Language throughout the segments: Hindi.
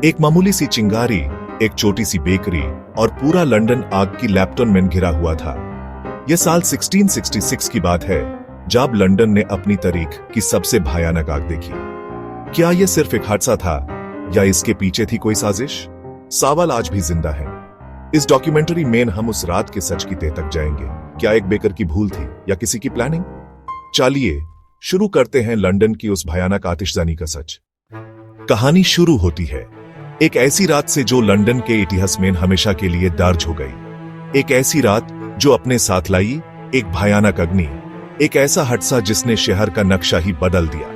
एक मामूली सी चिंगारी, एक छोटी सी बेकरी और पूरा लंदन आग की लैप्टन में घिरा हुआ था। यह साल 1666 की बात है, जब लंदन ने अपनी तारीख की सबसे भयानक आग देखी। क्या यह सिर्फ एक हादसा था या इसके पीछे थी कोई साजिश? सवाल आज भी जिंदा है। इस डॉक्यूमेंट्री में हम उस रात के सच की तह तक जाएंगे। क्या एक बेकर की भूल थी या किसी की प्लानिंग? चलिए शुरू करते हैं लंदन की उस भयानक आतिशदानी का सच। कहानी शुरू होती है एक ऐसी रात से जो लंदन के इतिहास में हमेशा के लिए दर्ज हो गई। एक ऐसी रात जो अपने साथ लाई एक भयानक अग्नि, एक ऐसा हादसा जिसने शहर का नक्शा ही बदल दिया।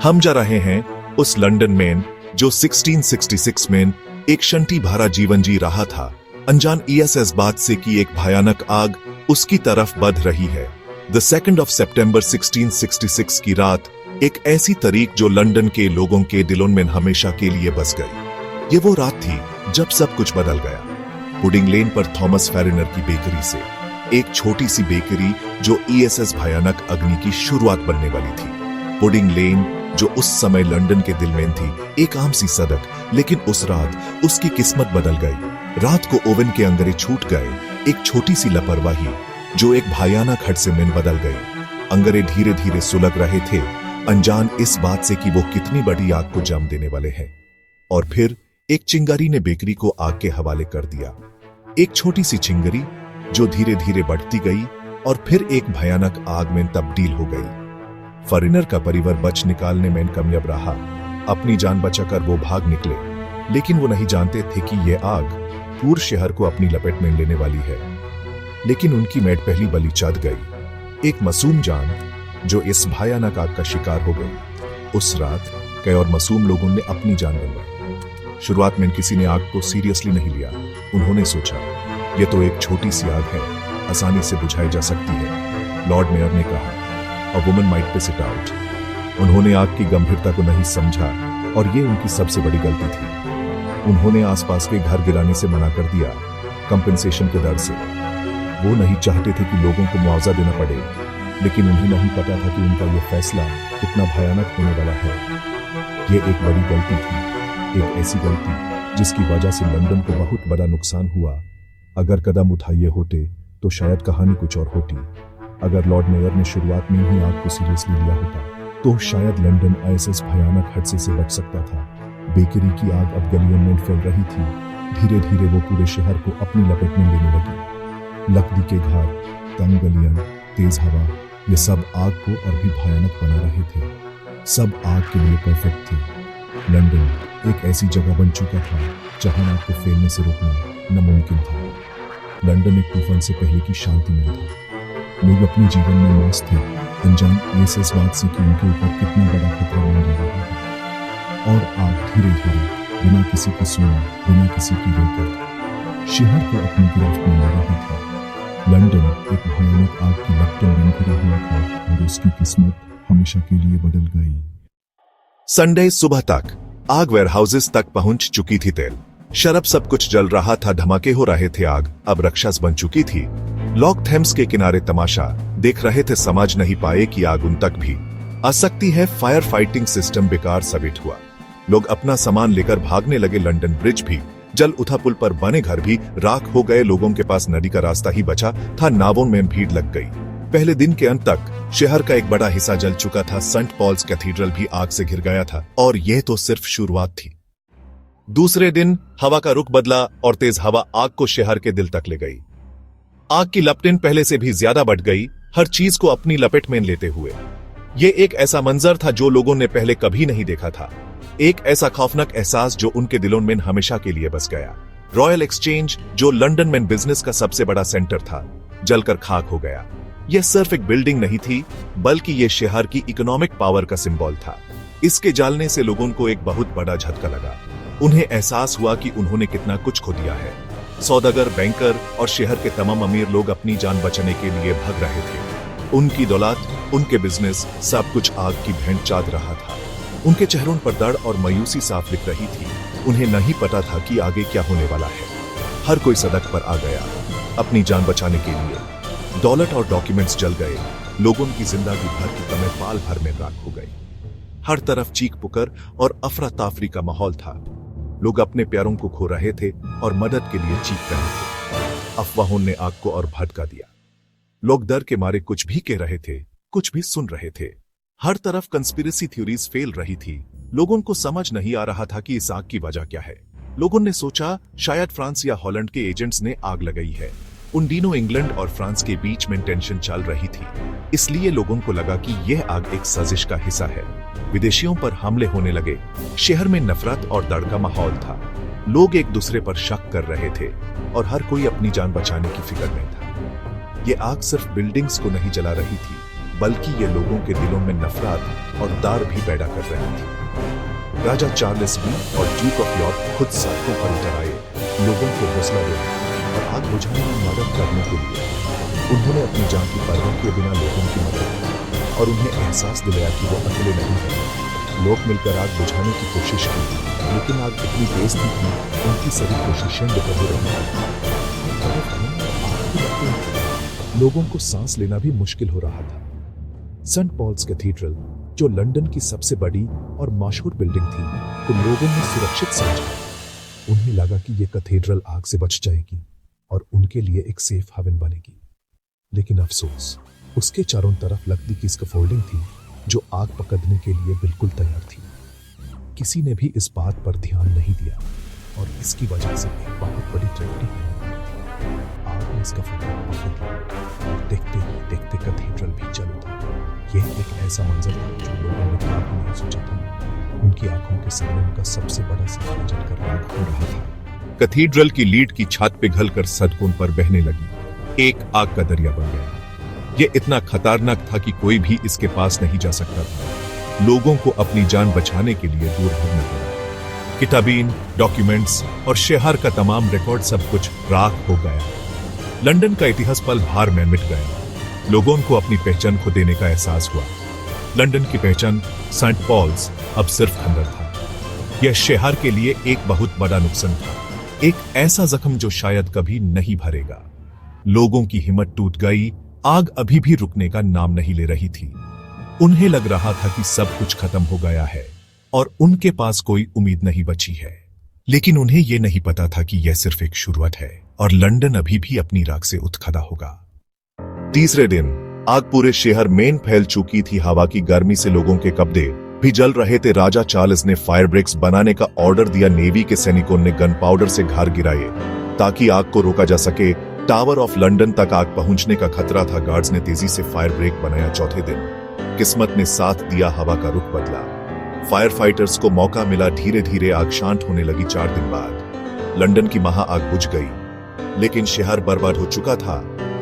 हम जा रहे हैं उस लंदन में जो 1666 में एक शांति भरा जीवन जी रहा था, अनजान इस बात से कि एक भयानक आग उसकी तरफ बढ़ रही है। द 2nd of September 1666 की रात एक ऐसी तारीख जो लंदन के लोगों के दिलों में हमेशा के लिए बस गई। ये वो रात थी जब सब कुछ बदल गया। पुडिंग लेन पर थॉमस फेरिनर की बेकरी से, एक छोटी सी बेकरी जो इस भयानक अग्नि की शुरुआत बनने वाली थी। पुडिंग लेन जो उस समय लंदन के दिल में थी, एक आम सी सड़क, लेकिन उस रात उसकी किस्मत बदल गई। रात को ओवन के अंगारे छूट गए। एक छोटी सी लापरवाही जो एक भयानक हादसे में बदल गई। अंगारे धीरे धीरे सुलग रहे थे, अनजान इस बात से कि वो कितनी बड़ी आग को जम देने वाले हैं। और फिर एक चिंगारी ने बेकरी को आग के हवाले कर दिया। एक छोटी सी चिंगारी जो धीरे धीरे बढ़ती गई और फिर एक भयानक आग में तब्दील हो गई। फरिनर का परिवार बच निकालने में कामयाब रहा। अपनी जान बचाकर वो भाग निकले, लेकिन वो नहीं जानते थे कि यह आग पूरे शहर को अपनी लपेट में लेने वाली है। लेकिन उनकी मेट पहली बलि चढ़ गई, एक मासूम जान जो इस भयानक आग का शिकार हो गई। उस रात कई और मासूम लोगों ने अपनी जान गंवाई। शुरुआत में किसी ने आग को सीरियसली नहीं लिया। उन्होंने सोचा यह तो एक छोटी सी आग है, आसानी से बुझाई जा सकती है। लॉर्ड मेयर ने कहा, a woman might piss it out. उन्होंने आग की गंभीरता को नहीं समझा और ये उनकी सबसे बड़ी गलती थी। उन्होंने आसपास के घर गिराने से मना कर दिया, कंपेंसेशन के दर से। वो नहीं चाहते थे कि लोगों को मुआवजा देना पड़े, लेकिन उन्हें नहीं पता था कि उनका यह फैसला कितना भयानक होने वाला है। ये एक बड़ी गलती थी, एक ऐसी गलती जिसकी वजह से लंदन को बहुत बड़ा नुकसान हुआ। अगर कदम उठाए होते तो शायद कहानी कुछ और होती। अगर लॉर्ड मेयर ने शुरुआत में ही आग को सीरियसली लिया होता तो शायद लंदन ऐसे भयानक हादसे से बच सकता था। बेकरी की आग अब गलियों में फैल रही थी। धीरे धीरे वो पूरे शहर को अपनी लपेट में लेने लगी। लकड़ी के घर, तंग गलियां, तेज हवा, ये सब आग को और भी भयानक बना रहे थे। सब आग के लिए परफेक्ट थे। लंदन एक ऐसी जगह बन चुका था जहां आग को फैलने से रोकना नामुमकिन था। लंदन एक तूफान से पहले की शांति में था। लोग अपने जीवन में मस्त थे, अनजान इस बात से कि उनके ऊपर कितना बड़ा खतरा मंडरा रहा है। और आग धीरे धीरे बिना किसी की सुने, बिना किसी की रोक शहर को अपनी गिरफ्त में ले रही थी। लंदन एक भयानक आग की लपटों में घिरा हुआ था और उसकी किस्मत हमेशा के लिए बदल गई। संडे सुबह तक आग वेयरहाउसेस तक पहुंच चुकी थी। तेल, शराब, सब कुछ जल रहा था। धमाके हो रहे थे। आग अब राक्षस बन चुकी थी। लोग थेम्स के किनारे तमाशा देख रहे थे, समझ नहीं पाए कि आग उन तक भी आ सकती है। फायर फाइटिंग सिस्टम बेकार साबित हुआ। लोग अपना सामान लेकर भागने लगे। लंदन ब्रिज भी जल उठा, पुल पर बने घर भी राख हो गए। लोगों के पास नदी का रास्ता ही बचा था। नावों में भीड़ लग गई। पहले दिन के अंत तक शहर का एक बड़ा हिस्सा जल चुका था। सेंट पॉल्स कैथीड्रल भी आग से घिर गया था और यह तो सिर्फ शुरुआत थी। दूसरे दिन हवा का रुख बदला और तेज हवा आग को शहर के दिल तक ले गई। आग की लपटें पहले से भी ज्यादा बढ़ गई, हर चीज को अपनी लपेट में लेते हुए। यह एक ऐसा मंजर था जो लोगों ने पहले कभी नहीं देखा था। एक ऐसा खौफनाक एहसास जो उनके दिलों में हमेशा के लिए बस गया। रॉयल एक्सचेंज जो लंदन में बिजनेस का सबसे बड़ा सेंटर था, जलकर खाक हो गया। यह सिर्फ एक बिल्डिंग नहीं थी, बल्कि यह शहर की इकोनॉमिक पावर का सिंबल था। इसके जलने से लोगों को एक बहुत बड़ा झटका लगा। उन्हें एहसास हुआ कि उन्होंने कितना कुछ खो दिया है। सौदागर, बैंकर और शहर के तमाम अमीर लोग अपनी जान बचाने के लिए भाग रहे थे। उनकी दौलत, उनके बिजनेस, सब कुछ आग की भेंट चाद रहा था। उनके चेहरों पर दर्द और मायूसी साफ दिख रही थी। उन्हें नहीं पता था कि आगे क्या होने वाला है। हर कोई सड़क पर आ गया अपनी जान बचाने के लिए। दौलत और डॉक्यूमेंट्स जल गए। लोगों की जिंदगी भर की कमाई पाल भर में राख हो गई। हर तरफ चीख पुकार और अफरा तफरी का माहौल था। लोग अपने प्यारों को खो रहे थे और मदद के लिए चीख रहे थे। अफवाहों ने आग को और भड़का दिया। लोग डर के मारे कुछ भी कह रहे थे, कुछ भी सुन रहे थे। हर तरफ कंस्पिरेसी थ्योरीज फैल रही थी। लोगों को समझ नहीं आ रहा था कि इस आग की वजह क्या है। लोगों ने सोचा शायद फ्रांस या हॉलैंड के एजेंट्स ने आग लगाई है। उन दिनों इंग्लैंड और फ्रांस के बीच में टेंशन चल रही थी, इसलिए लोगों को लगा कि यह आग एक साजिश का हिस्सा है। विदेशियों पर हमले होने लगे। शहर में नफरत और डर का माहौल था। लोग एक दूसरे पर शक कर रहे थे और हर कोई अपनी जान बचाने की फिक्र में था। ये आग सिर्फ बिल्डिंग्स को नहीं जला रही थी, बल्कि ये लोगों के दिलों में नफरत और डर भी पैदा कर रही थी। राजा चार्ल्स भी और ड्यूक ऑफ यॉर्क खुद सड़कों पर उतर आए, लोगों को हौसला देने और आग बुझाने में मदद करने के लिए। उन्होंने अपनी जान की परवाह किए बिना लोगों की मदद की और उन्हें एहसास दिलाया कि वो अकेले नहीं हैं। लोग मिलकर आग बुझाने की कोशिश की, लेकिन आग इतनी तेज थी कि उनकी सभी कोशिशें विफल हो रही थीं। लोगों को सांस लेना भी मुश्किल हो रहा था। सेंट पॉल्स कैथीड्रल, जो लंदन की सबसे बड़ी और मशहूर बिल्डिंग थी, तो लोगों ने सुरक्षित समझा। उन्हें लगा कि यह कैथीड्रल आग से बच जाएगी और उनके लिए एक सेफ हेवन बनेगी। लेकिन अफसोस, उसके चारों तरफ लकड़ी की स्कैफोल्डिंग थी जो आग पकड़ने के लिए बिल्कुल तैयार थी। किसी ने भी इस बात पर ध्यान नहीं दिया और इसकी वजह से एक बहुत बड़ी ट्रेजेडी हुई। आग ने स्कैफोल्डिंग पकड़ ली और देखते ही देखते कैथीड्रल भी जल उठा। यह एक ऐसा मंजर था जो लोगों ने कभी नहीं सोचा था। उनकी आंखों के सामने उनका सबसे बड़ा सपना जलकर राख हो रहा था। कैथीड्रल की लीड की छत पिघलकर सड़कों पर बहने लगी। एक आग का दरिया बन गया। यह इतना खतरनाक था कि कोई भी इसके पास नहीं जा सकता था। लोगों को अपनी जान बचाने के लिए दूर भागना पड़ा। किताबीन, डॉक्यूमेंट्स और शहर का तमाम रिकॉर्ड सब कुछ राख हो गया। लंदन का इतिहास पल भर में मिट गया। लोगों को अपनी पहचान खो देने का एहसास हुआ। लंदन की पहचान सेंट पॉल्स अब सिर्फ खंडर था। यह शहर के लिए एक बहुत बड़ा नुकसान था, एक ऐसा जख्म जो शायद कभी नहीं भरेगा। लोगों की हिम्मत टूट गई। आग अभी भी रुकने का नाम नहीं ले रही थी। उन्हें लग रहा था कि सब कुछ खत्म हो गया है और उनके पास कोई उम्मीद नहीं बची है। लेकिन उन्हें यह नहीं पता था कि यह सिर्फ एक शुरुआत है और लंदन अभी भी अपनी राख से उठ खड़ा होगा। तीसरे दिन आग पूरे शहर में फैल चुकी थी। हवा की गर्मी से लोगों के कपड़े भी जल रहे थे। राजा चार्ल्स ने फायर ब्रेक्स बनाने का ऑर्डर दिया। नेवी के सैनिकों ने गन पाउडर से घर गिराए ताकि आग को रोका जा सके। टावर ऑफ लंदन तक आग पहुंचने का खतरा था। गार्ड्स ने तेजी से फायर ब्रेक बनाया। चौथे दिन किस्मत ने साथ दिया, हवा का रुख बदला। फायर फाइटर्स को मौका मिला। धीरे धीरे आग शांत होने लगी। 4 दिन बाद लंदन की महा आग बुझ गई, लेकिन शहर बर्बाद हो चुका था।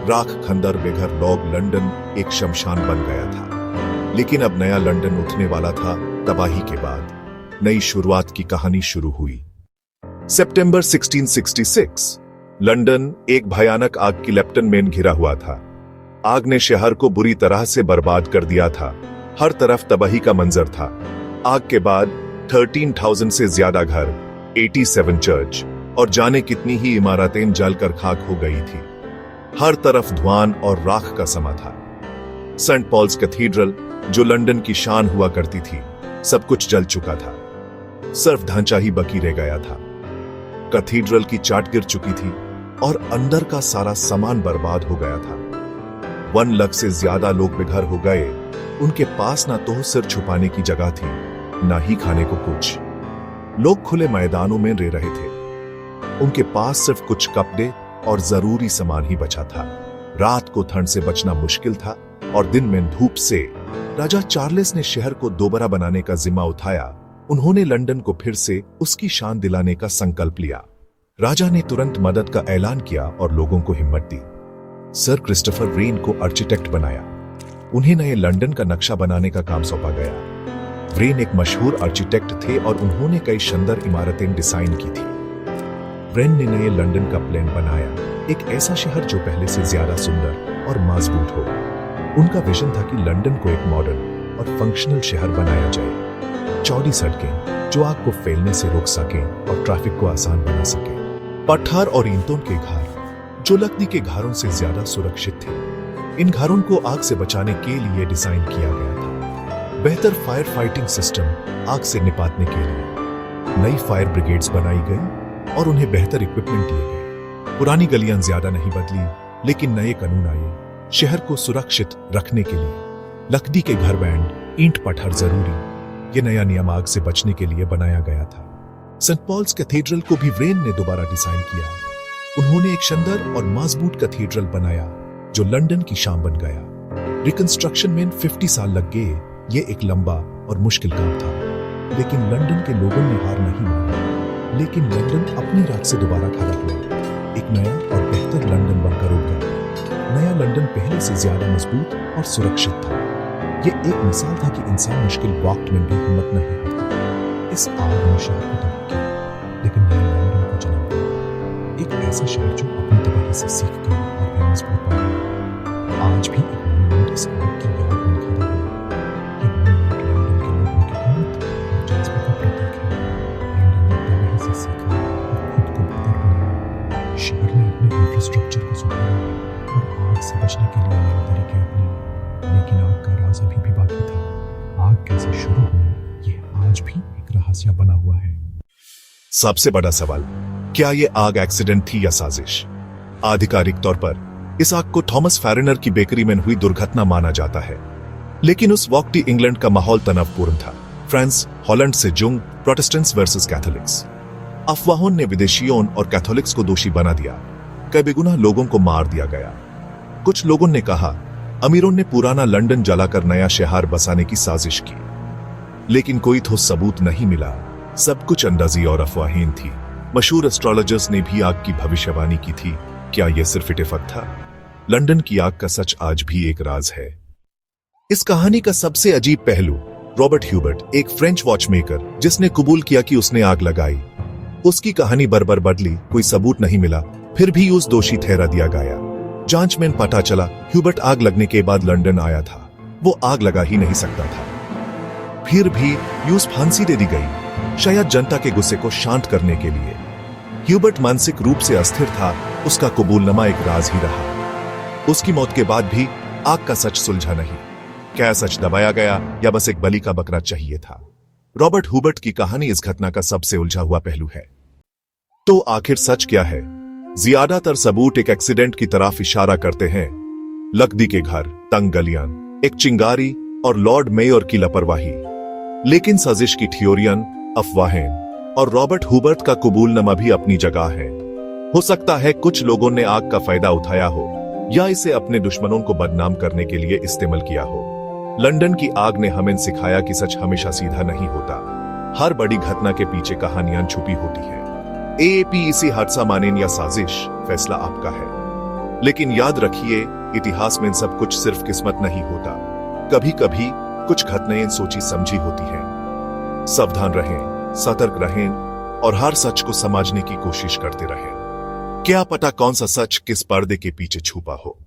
राख, खंडर, बेघर लोग, लंदन एक शमशान बन गया था। लेकिन अब नया लंदन उठने वाला था। तबाही के बाद नई शुरुआत की कहानी शुरू हुई। सितंबर 1666 लंदन एक भयानक आग की लैप्टन में घिरा हुआ था। आग ने शहर को बुरी तरह से बर्बाद कर दिया था। हर तरफ तबाही का मंजर था। आग के बाद 13,000 से ज्यादा घर, 87 चर्च और जाने कितनी ही इमारतें जलकर खाक हो गई थी। हर तरफ धुआं और राख का समा था। सेंट पॉल्स कैथीड्रल, जो लंदन की शान हुआ करती थी, सब कुछ जल चुका था। सिर्फ ढांचा ही बाकी रह गया था। कैथीड्रल की चाट गिर चुकी थी और अंदर का सारा सामान बर्बाद हो गया था। 1 लाख से ज्यादा लोग बेघर हो गए। उनके पास ना तो सिर छुपाने की जगह थी, ना ही खाने को कुछ। लोग खुले मैदानों में रह रहे थे। उनके पास सिर्फ कुछ कपड़े और जरूरी सामान ही बचा था। रात को ठंड से बचना मुश्किल था और दिन में धूप से। राजा चार्ल्स ने शहर को दोबारा बनाने का जिम्मा उठाया। उन्होंने लंदन को फिर से उसकी शान दिलाने का संकल्प लिया। राजा ने तुरंत मदद का ऐलान किया और लोगों को हिम्मत दी। सर क्रिस्टोफर रेन को आर्किटेक्ट बनाया। उन्हें नए लंदन का नक्शा बनाने का काम सौंपा गया। रेन एक मशहूर आर्किटेक्ट थे और उन्होंने कई शानदार इमारतें डिजाइन की थी। रेन ने नए लंदन का प्लान बनाया, एक ऐसा शहर जो पहले से ज्यादा सुंदर और मजबूत हो। उनका विजन था कि लंदन को एक मॉडर्न और फंक्शनल शहर बनाया जाए। चौड़ी सड़कें जो आग को फैलने से रोक सकें और ट्रैफिक को आसान बना सके। पत्थर और ईंटों के घर जो लकड़ी के घरों से ज्यादा सुरक्षित थे। इन घरों को आग से बचाने के लिए डिजाइन किया गया था। बेहतर फायर फाइटिंग सिस्टम आग से निपटने के लिए। नई फायर ब्रिगेड्स बनाई गई और उन्हें बेहतर इक्विपमेंट दिए गए। पुरानी गलियां ज्यादा नहीं बदली, लेकिन नए कानून आए शहर को सुरक्षित रखने के लिए। लकड़ी के घर बैंड, ईंट पत्थर जरूरी। ये नया नियम आग से बचने के लिए बनाया गया था। सेंट पॉल्स कैथेड्रल को भी व्रेन ने दोबारा डिजाइन किया। उन्होंने एक शानदार और मजबूत कैथेड्रल बनाया जो लंदन की शान बन गया। रिकंस्ट्रक्शन में 50 साल लग गए। ये एक लंबा और मुश्किल काम था, लेकिन लंदन के लोगों ने हार नहीं मानी। लेकिन लंदन अपनी रात से दोबारा खड़ा हुआ। एक नया और बेहतर लंदन बनकर उभरा। नया लंदन पहले से ज्यादा मजबूत और सुरक्षित था। ये एक मिसाल था कि इंसान मुश्किल वक्त में भी हिम्मत नहीं हारता। इस आग ने शहर को तबाह किया, लेकिन नए लंदन को जन्म दिया। एक ऐसा शहर जो अपनी तबाही से सीख कर और भी मजबूत बना। आज भी एक मोन्यूमेंट इस आग की याद में खड़ा है। ये मोन्यूमेंट लंदन के लोगों की हिम्मत और जज्बे का प्रतीक है। लंदन ने तबाही से सीखा और खुद को बेहतर बनाया। शहर ने अपने इंफ्रास्ट्रक्चर को सुधारा और आग से बचने के लिए नए तरीके अपनाए। लेकिन आग का राज अभी भी बाकी था। आग कैसे शुरू हुई, यह आज भी एक रहस्य बना हुआ है। सबसे बड़ा सवाल, क्या यह आग एक्सीडेंट थी या साजिश? आधिकारिक तौर पर इस आग को थॉमस फैरिनर की बेकरी में हुई दुर्घटना माना जाता है, लेकिन उस वक्त इंग्लैंड का माहौल तनावपूर्ण था। फ्रांस, हॉलैंड से जंग, प्रोटेस्टेंट्स वर्सेस कैथोलिक्स। अफवाहों ने विदेशियों और कैथोलिक्स को दोषी बना दिया। कई बेगुनाह लोगों को मार दिया गया। कुछ लोगों ने कहा अमीरों ने पुराना लंदन जलाकर नया शहर बसाने की साजिश की, लेकिन कोई ठोस सबूत नहीं मिला। सब कुछ अंदाजी और अफवाहें थी। मशहूर एस्ट्रोलॉजर्स ने भी आग की भविष्यवाणी की थी। क्या यह सिर्फ इत्तेफाक था? लंदन की आग का सच आज भी एक राज है। इस कहानी का सबसे अजीब पहलू, रॉबर्ट ह्यूबर्ट, एक फ्रेंच वॉचमेकर जिसने कबूल किया कि उसने आग लगाई। उसकी कहानी बरबर बदली, कोई सबूत नहीं मिला, फिर भी उस दोषी ठहरा दिया गया। जांच में पता चला ह्यूबर्ट आग लगने के बाद लंदन आया था। वो आग लगा ही नहीं सकता था। फिर भी यूस फांसी दे दी गई, शायद जनता के गुस्से को शांत करने के लिए। ह्यूबर्ट मानसिक रूप से अस्थिर था। उसका कबूलनामा एक राज ही रहा। उसकी मौत के बाद भी आग का सच सुलझा नहीं। क्या सच दबाया गया या बस एक बलि का बकरा चाहिए था? रॉबर्ट ह्यूबर्ट की कहानी इस घटना का सबसे उलझा हुआ पहलू है। तो आखिर सच क्या है? ज्यादातर सबूत एक एक्सीडेंट की तरफ इशारा करते हैं। लकड़ी के घर, तंग गलियां, एक चिंगारी और लॉर्ड मेयर की लापरवाही। लेकिन साजिश की थ्योरियन, अफवाहें और रॉबर्ट ह्यूबर्ट का कबूलनामा भी अपनी जगह है। हो सकता है कुछ लोगों ने आग का फायदा उठाया हो या इसे अपने दुश्मनों को बदनाम करने के लिए इस्तेमाल किया हो। लंदन की आग ने हमें सिखाया कि सच हमेशा सीधा नहीं होता। हर बड़ी घटना के पीछे कहानियां छुपी होती हैं। एएपी इसी हादसा मानें या साजिश, फैसला आपका है। लेकिन याद रखिए, इतिहास में सब कुछ सिर्फ किस्मत नहीं होता। कभी कभी कुछ घटनाएं सोची समझी होती हैं। सावधान रहें, सतर्क रहें और हर सच को समझने की कोशिश करते रहें। क्या पता कौन सा सच किस पर्दे के पीछे छुपा हो।